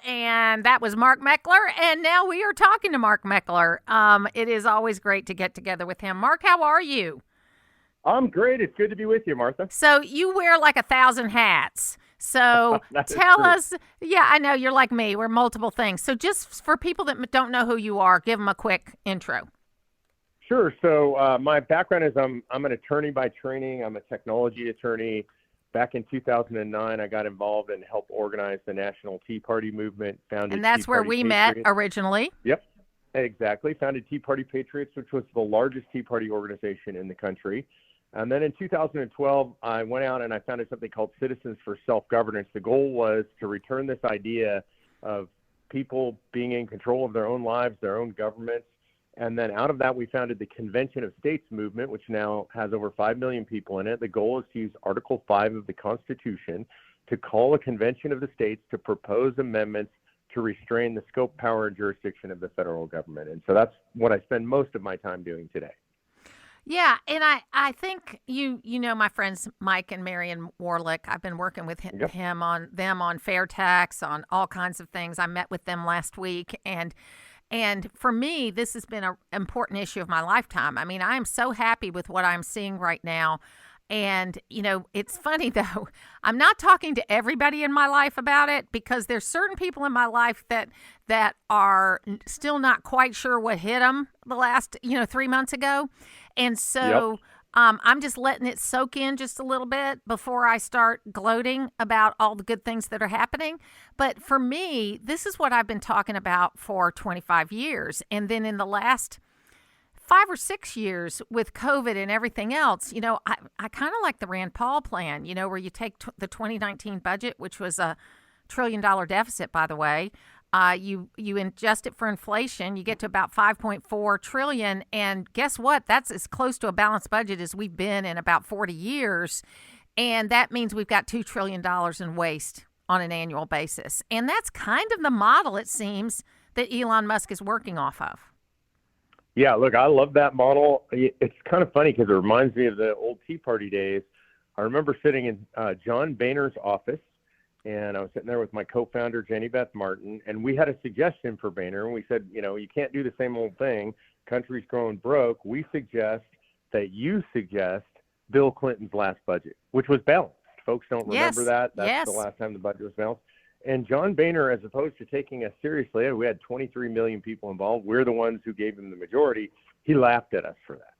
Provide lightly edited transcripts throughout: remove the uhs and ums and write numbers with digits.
and that was Mark Meckler. And now we are talking to Mark Meckler. It is always great to get together with him. Mark, how are you? I'm great. It's good to be with you, Martha. So you wear like 1,000 hats. So That is tell true. us, yeah, I know you're like me. We're multiple things. So just for people that don't know who you are, give them a quick intro. Sure. So my background is I'm an attorney by training. I'm a technology attorney. Back in 2009, I got involved and helped organize the National Tea Party movement, And founded Tea that's where Party we met Patriots. originally. Yep, exactly. Founded Tea Party Patriots, which was the largest Tea Party organization in the country. And then in 2012, I went out and I founded something called Citizens for Self-Governance. The goal was to return this idea of people being in control of their own lives, their own governments. And then out of that, we founded the Convention of States movement, which now has over 5 million people in it. The goal is to use Article 5 of the Constitution to call a convention of the states to propose amendments to restrain the scope, power, and jurisdiction of the federal government. And so that's what I spend most of my time doing today. Yeah, and I think you know my friends Mike and Marion Warlick. I've been working with Yep. him on them on fair tax, on all kinds of things. I met with them last week, and for me, this has been an important issue of my lifetime. I mean, I am so happy with what I'm seeing right now. And, it's funny though, I'm not talking to everybody in my life about it because there's certain people in my life that are still not quite sure what hit them the last, 3 months ago. And Yep. so I'm just letting it soak in just a little bit before I start gloating about all the good things that are happening. But for me, this is what I've been talking about for 25 years. And then in the last 5 or 6 years with COVID and everything else, I kind of like the Rand Paul plan, where you take the 2019 budget, which was a $1 trillion deficit, by the way. You adjust it for inflation, you get to about 5.4 trillion, and guess what? That's as close to a balanced budget as we've been in about 40 years, and that means we've got $2 trillion in waste on an annual basis, and that's kind of the model it seems that Elon Musk is working off of. Yeah, look, I love that model. It's kind of funny because it reminds me of the old Tea Party days. I remember sitting in John Boehner's office, and I was sitting there with my co-founder, Jenny Beth Martin, and we had a suggestion for Boehner, and we said, you can't do the same old thing. Country's growing broke. We suggest that you suggest Bill Clinton's last budget, which was balanced. Folks don't remember Yes, that. That's the yes. last time the budget was balanced. And John Boehner, as opposed to taking us seriously, we had 23 million people involved. We're the ones who gave him the majority. He laughed at us for that.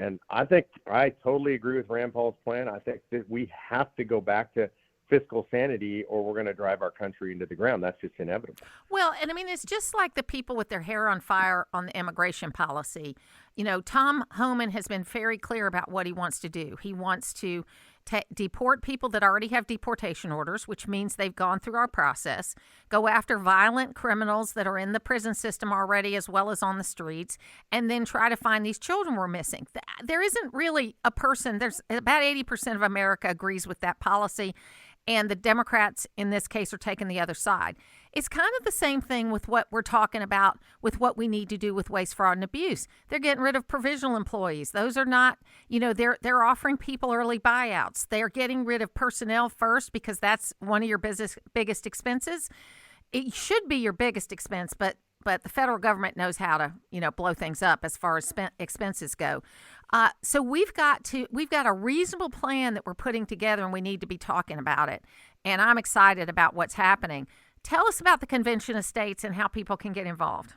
And I think I totally agree with Rand Paul's plan. I think that we have to go back to fiscal sanity or we're going to drive our country into the ground. That's just inevitable. Well, and I mean, it's just like the people with their hair on fire on the immigration policy. Tom Homan has been very clear about what he wants to do. He wants to deport people that already have deportation orders, which means they've gone through our process, go after violent criminals that are in the prison system already as well as on the streets, and then try to find these children we're missing. There isn't really a person, there's about 80% of America agrees with that policy. And the Democrats, in this case, are taking the other side. It's kind of the same thing with what we're talking about with what we need to do with waste, fraud, and abuse. They're getting rid of provisional employees. Those are not, they're offering people early buyouts. They're getting rid of personnel first because that's one of your biggest expenses. It should be your biggest expense, but the federal government knows how to, blow things up as far as expenses go. So we've got a reasonable plan that we're putting together, and we need to be talking about it. And I'm excited about what's happening. Tell us about the Convention of States and how people can get involved.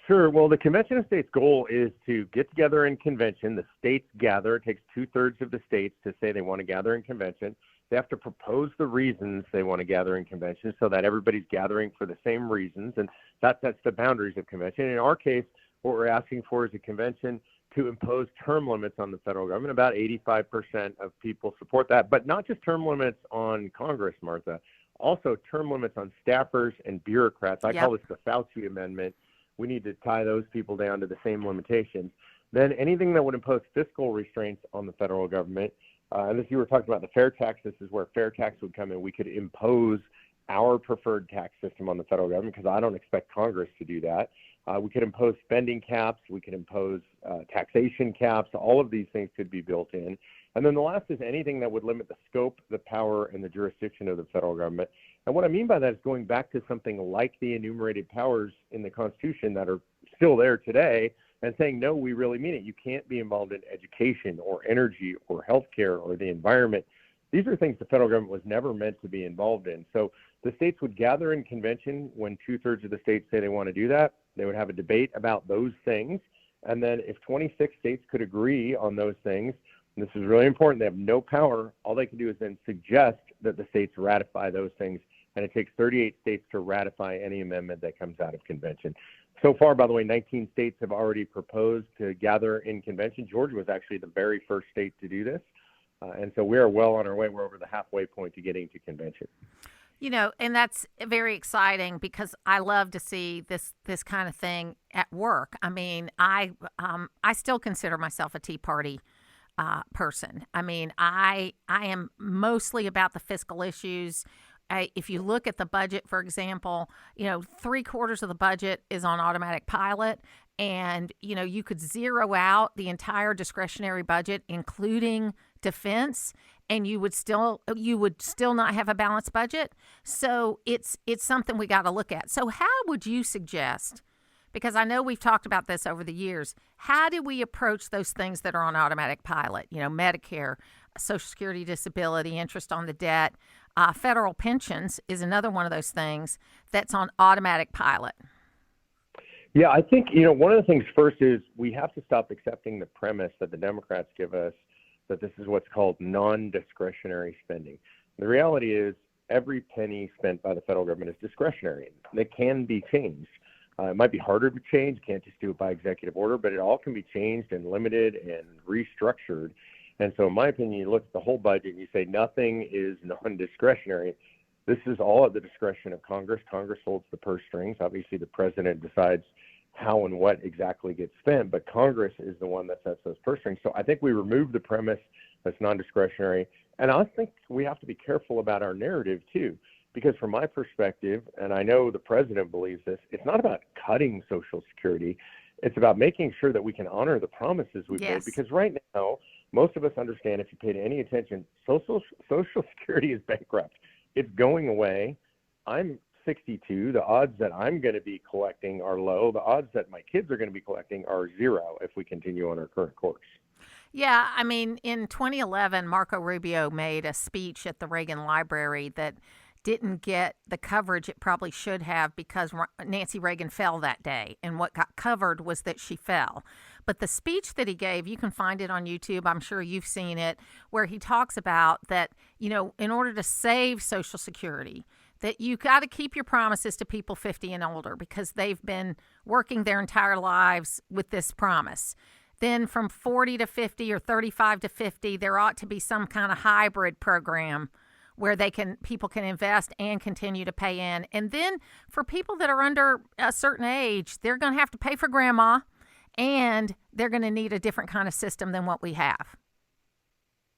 Sure. Well, the Convention of States goal is to get together in convention. The states gather. It takes 2/3 of the states to say they want to gather in convention. They have to propose the reasons they want to gather in convention so that everybody's gathering for the same reasons. And that sets the boundaries of convention. In our case, what we're asking for is a convention to impose term limits on the federal government. About 85% of people support that, but not just term limits on Congress, Martha, also term limits on staffers and bureaucrats. I call Yep. this the Fauci Amendment. We need to tie those people down to the same limitations. Then anything that would impose fiscal restraints on the federal government, and as you were talking about the fair tax, this is where fair tax would come in. We could impose our preferred tax system on the federal government, because I don't expect Congress to do that. We could impose spending caps. We could impose taxation caps. All of these things could be built in. And then the last is anything that would limit the scope, the power, and the jurisdiction of the federal government. And what I mean by that is going back to something like the enumerated powers in the Constitution that are still there today and saying, no, we really mean it. You can't be involved in education or energy or healthcare or the environment. These are things the federal government was never meant to be involved in. So the states would gather in convention when 2/3 of the states say they want to do that. They would have a debate about those things. And then if 26 states could agree on those things, and this is really important, they have no power. All they can do is then suggest that the states ratify those things. And it takes 38 states to ratify any amendment that comes out of convention. So far, by the way, 19 states have already proposed to gather in convention. Georgia was actually the very first state to do this. And so we are well on our way. We're over the halfway point to getting to convention. You know, and that's very exciting because I love to see this kind of thing at work. I mean, I still consider myself a Tea Party person. I mean, I am mostly about the fiscal issues. If you look at the budget, for example, you know, 3/4 of the budget is on automatic pilot. And, you know, you could zero out the entire discretionary budget, including defense, and you would still not have a balanced budget. So it's something we got to look at. So how would you suggest, because I know we've talked about this over the years, how do we approach those things that are on automatic pilot? You know, Medicare, Social Security, disability, interest on the debt, federal pensions is another one of those things that's on automatic pilot. Yeah, I think, you know, one of the things first is we have to stop accepting the premise that the Democrats give us that this is what's called non-discretionary spending. The reality is every penny spent by the federal government is discretionary. It can be changed. It might be harder to change. Can't just do it by executive order, but it all can be changed and limited and restructured. And so in my opinion, you look at the whole budget and you say nothing is non-discretionary. This is all at the discretion of Congress. Congress holds the purse strings. Obviously, the president decides how and what exactly gets spent, but Congress is the one that sets those purse strings. So I think we remove the premise that's non-discretionary. And I think we have to be careful about our narrative too, because from my perspective, and I know the president believes this, it's not about cutting Social Security. It's about making sure that we can honor the promises we've made. Because right now, most of us understand, if you paid any attention, Social Security is bankrupt. It's going away. I'm 62. The odds that I'm going to be collecting are low. The odds that my kids are going to be collecting are 0 if we continue on our current course. Yeah, I mean, in 2011, Marco Rubio made a speech at the Reagan Library that didn't get the coverage it probably should have because Nancy Reagan fell that day. And what got covered was that she fell. But the speech that he gave, you can find it on YouTube. I'm sure you've seen it, where he talks about that, you know, in order to save Social Security, that you got to keep your promises to people 50 and older because they've been working their entire lives with this promise. Then from 40 to 50 or 35 to 50, there ought to be some kind of hybrid program where people can invest and continue to pay in. And then for people that are under a certain age, they're going to have to pay for grandma, and they're going to need a different kind of system than what we have.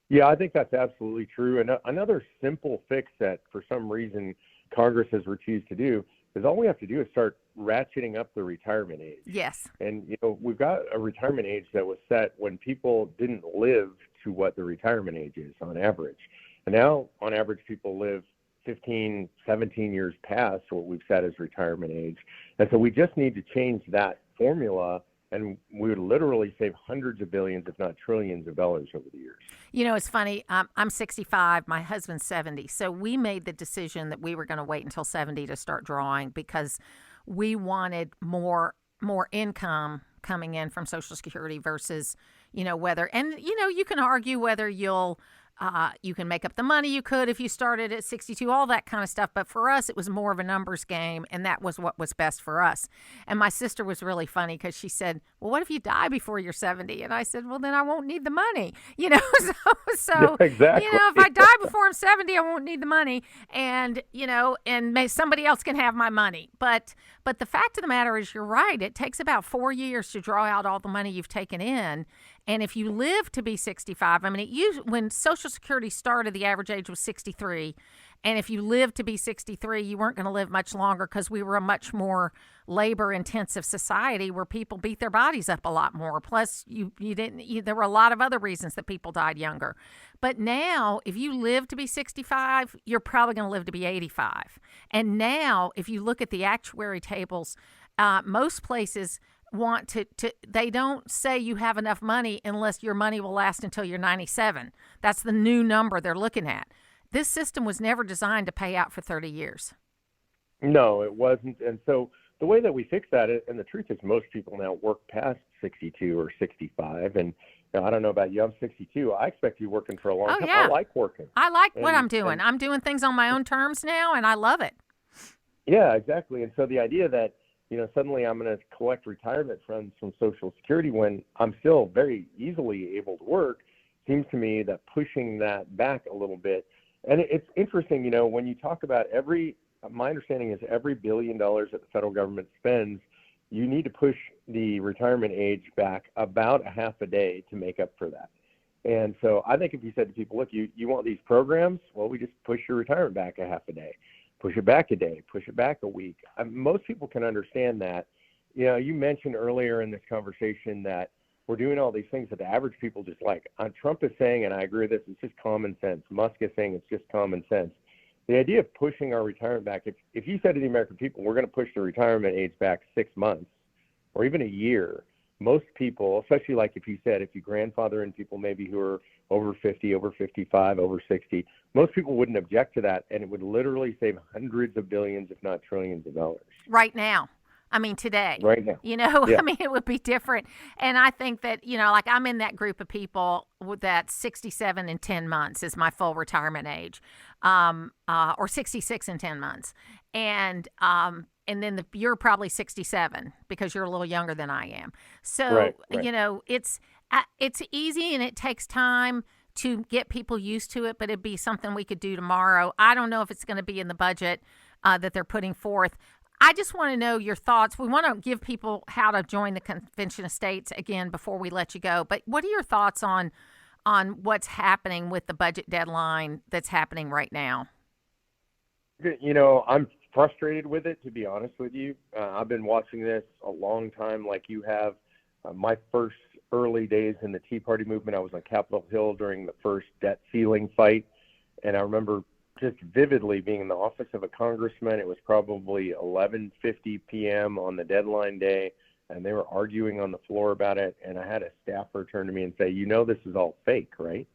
Yeah, I think that's absolutely true. And another simple fix that for some reason Congress has refused to do is all we have to do is start ratcheting up the retirement age. Yes. And, you know, we've got a retirement age that was set when people didn't live to what the retirement age is on average. And now, on average, people live 15, 17 years past what we've set as retirement age. And so we just need to change that formula, and we would literally save hundreds of billions, if not trillions of dollars over the years. You know, it's funny. I'm 65. My husband's 70. So we made the decision that we were going to wait until 70 to start drawing because we wanted more income coming in from Social Security versus, you know, whether, and, you know, you can argue whether you can make up the money you could if you started at 62, all that kind of stuff. But for us, it was more of a numbers game, and that was what was best for us. And my sister was really funny because she said, well, what if you die before you're 70? And I said, well, then I won't need the money. You know, so exactly. You know, if I die before I'm 70, I won't need the money. And, you know, and somebody else can have my money. But the fact of the matter is, you're right. It takes about 4 years to draw out all the money you've taken in. And if you live to be 65, I mean, when Social Security started, the average age was 63. And if you lived to be 63, you weren't going to live much longer because we were a much more labor-intensive society where people beat their bodies up a lot more. Plus, there were a lot of other reasons that people died younger. But now, if you live to be 65, you're probably going to live to be 85. And now, if you look at the actuary tables, most places want to they don't say you have enough money unless your money will last until you're 97. That's the new number they're looking at. This system was never designed to pay out for 30 years. No, it wasn't. And so the way that we fix that, and the truth is most people now work past 62 or 65. And I don't know about you, I'm 62. I expect you working for a long time. Yeah. I like working. I like what I'm doing. I'm doing things on my own terms now, and I love it. Yeah, exactly. And so the idea that, suddenly I'm going to collect retirement funds from Social Security when I'm still very easily able to work seems to me that pushing that back a little bit. And it's interesting, when you talk about my understanding is every $1 billion that the federal government spends, you need to push the retirement age back about a half a day to make up for that. And so I think if you said to people, look, you want these programs, well, we just push your retirement back a half a day. Push it back a day, push it back a week. Most people can understand that. You mentioned earlier in this conversation that we're doing all these things that the average people just like. Trump is saying, and I agree with this, it's just common sense. Musk is saying it's just common sense. The idea of pushing our retirement back, if you said to the American people, we're going to push the retirement age back 6 months or even a year, most people, especially like if you grandfather in people maybe who are over 50, over 55, over 60, most people wouldn't object to that, and it would literally save hundreds of billions, if not trillions of dollars. Right now. I mean, today. Right now. Yeah. I mean, it would be different. And I think that, like I'm in that group of people that 67 in 10 months is my full retirement age, or 66 in 10 months. And then you're probably 67 because you're a little younger than I am. So, right. It's easy and it takes time to get people used to it, but it'd be something we could do tomorrow. I don't know if it's going to be in the budget that they're putting forth. I just want to know your thoughts. We want to give people how to join the Convention of States again before we let you go. But what are your thoughts on what's happening with the budget deadline that's happening right now? I'm frustrated with it, to be honest with you. I've been watching this a long time like you have. My first early days in the Tea Party movement, I was on Capitol Hill during the first debt ceiling fight. And I remember just vividly being in the office of a congressman. It was probably 11:50 p.m. on the deadline day, and they were arguing on the floor about it. And I had a staffer turn to me and say, this is all fake, right?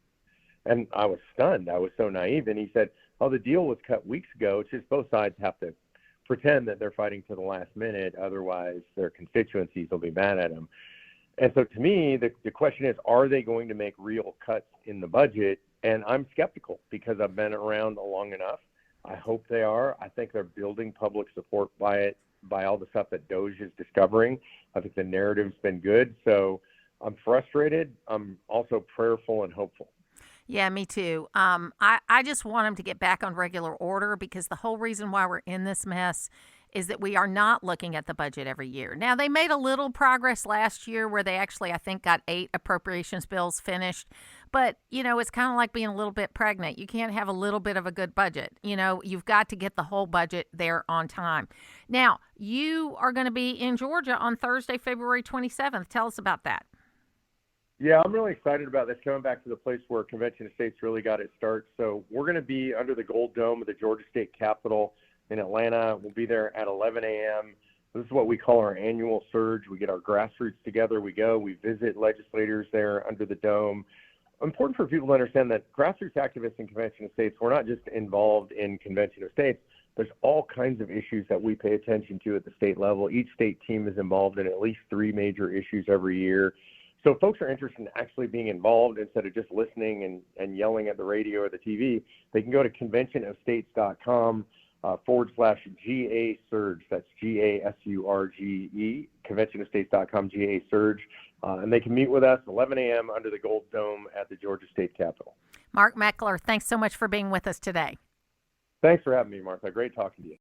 And I was stunned. I was so naive. And he said, the deal was cut weeks ago. It's just both sides have to pretend that they're fighting to the last minute. Otherwise, their constituencies will be mad at them. And so to me, the question is, are they going to make real cuts in the budget? And I'm skeptical because I've been around long enough. I hope they are. I think they're building public support by all the stuff that DOGE is discovering. I think the narrative's been good. So I'm frustrated. I'm also prayerful and hopeful. Yeah, me too. I just want them to get back on regular order because the whole reason why we're in this mess is that we are not looking at the budget every year. Now, they made a little progress last year where they actually, I think, got 8 appropriations bills finished. But, it's kind of like being a little bit pregnant. You can't have a little bit of a good budget. You've got to get the whole budget there on time. Now, you are going to be in Georgia on Thursday, February 27th. Tell us about that. Yeah, I'm really excited about this, coming back to the place where Convention of States really got its start. So we're going to be under the gold dome of the Georgia State Capitol in Atlanta. We'll be there at 11 a.m. This is what we call our annual surge. We get our grassroots together. We visit legislators there under the dome. Important for people to understand that grassroots activists in Convention of States, we're not just involved in Convention of States. There's all kinds of issues that we pay attention to at the state level. Each state team is involved in at least 3 major issues every year. So if folks are interested in actually being involved instead of just listening and yelling at the radio or the TV, they can go to conventionofstates.com /GA Surge. That's GASURGE, conventionofstates.com GA Surge. And they can meet with us 11 a.m. under the Gold Dome at the Georgia State Capitol. Mark Meckler, thanks so much for being with us today. Thanks for having me, Martha. Great talking to you.